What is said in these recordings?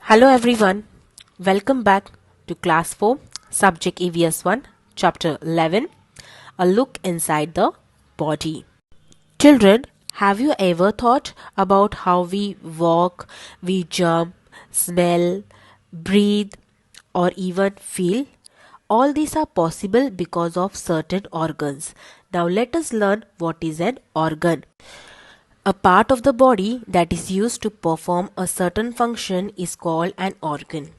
Hello everyone, welcome back to class 4, subject EVS 1, chapter 11, a look inside the body. Children, have you ever thought about how we walk, we jump, smell, breathe, or even feel? All these are possible because of certain organs. Now let us learn what is an organ. A part of the body that is used to perform a certain function is called an organ.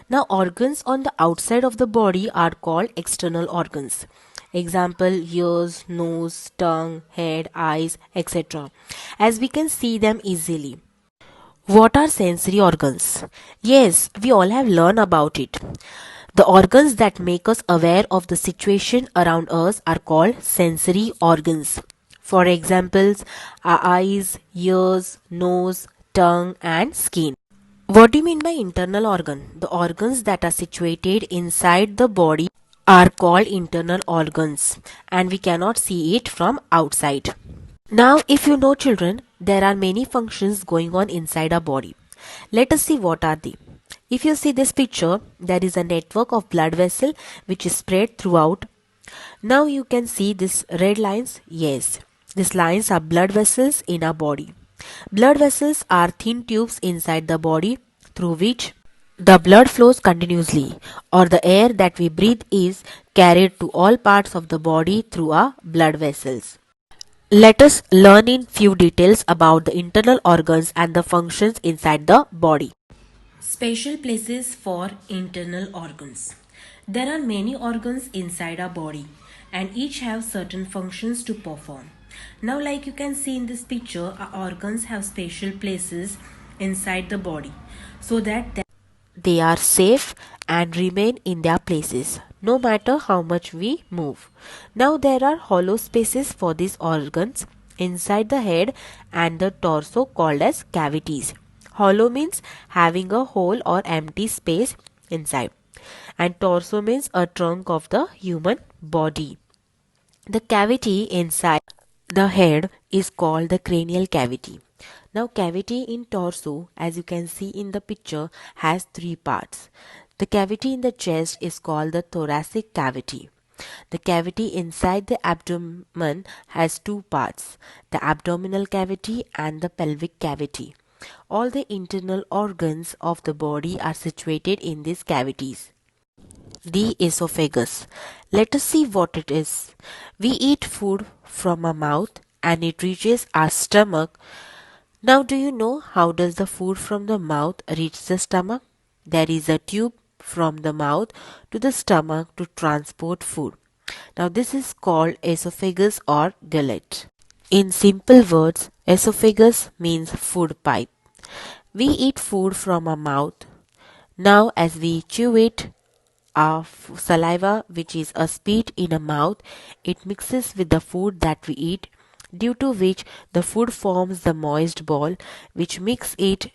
Now, organs on the outside of the body are called external organs. Example, ears, nose, tongue, head, eyes, etc. As we can see them easily. What are sensory organs? Yes, we all have learned about it. The organs that make us aware of the situation around us are called sensory organs. For examples, our eyes, ears, nose, tongue, and skin. What do you mean by internal organ? The organs that are situated inside the body are called internal organs and we cannot see it from outside. Now, if you know children, there are many functions going on inside our body. Let us see what are they. If you see this picture, there is a network of blood vessel which is spread throughout. Now you can see these red lines. Yes, these lines are blood vessels in our body. Blood vessels are thin tubes inside the body through which the blood flows continuously, or the air that we breathe is carried to all parts of the body through our blood vessels. Let us learn in few details about the internal organs and the functions inside the body. Special places for internal organs. There are many organs inside our body and each have certain functions to perform. Now, like you can see in this picture, our organs have special places inside the body so that they are safe and remain in their places no matter how much we move. Now there are hollow spaces for these organs inside the head and the torso called as cavities. Hollow means having a hole or empty space inside, and torso means a trunk of the human body. The cavity inside the head is called the cranial cavity. Now, cavity in torso, as you can see in the picture, has three parts. The cavity in the chest is called the thoracic cavity. The cavity inside the abdomen has two parts, the abdominal cavity and the pelvic cavity. All the internal organs of the body are situated in these cavities. The esophagus. Let us see what it is. We eat food from our mouth and it reaches our stomach. Now, do you know how does the food from the mouth reach the stomach? There is a tube from the mouth to the stomach to transport food. Now, this is called esophagus or gullet. In simple words, esophagus means food pipe. We eat food from our mouth. Now, as we chew it, our saliva, which is a spit in a mouth, it mixes with the food that we eat, due to which the food forms the moist ball which makes it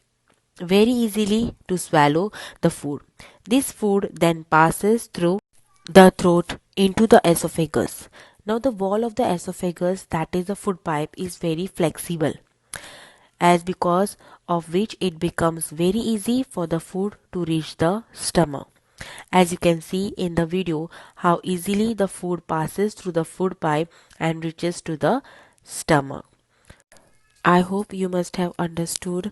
very easily to swallow the food. This food then passes through the throat into the esophagus. Now the wall of the esophagus, that is the food pipe, is very flexible, as because of which it becomes very easy for the food to reach the stomach. As you can see in the video how easily the food passes through the food pipe and reaches to the stomach. I hope you must have understood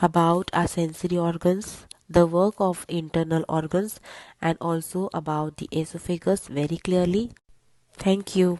about our sensory organs, the work of internal organs, and also about the esophagus very clearly. Thank you.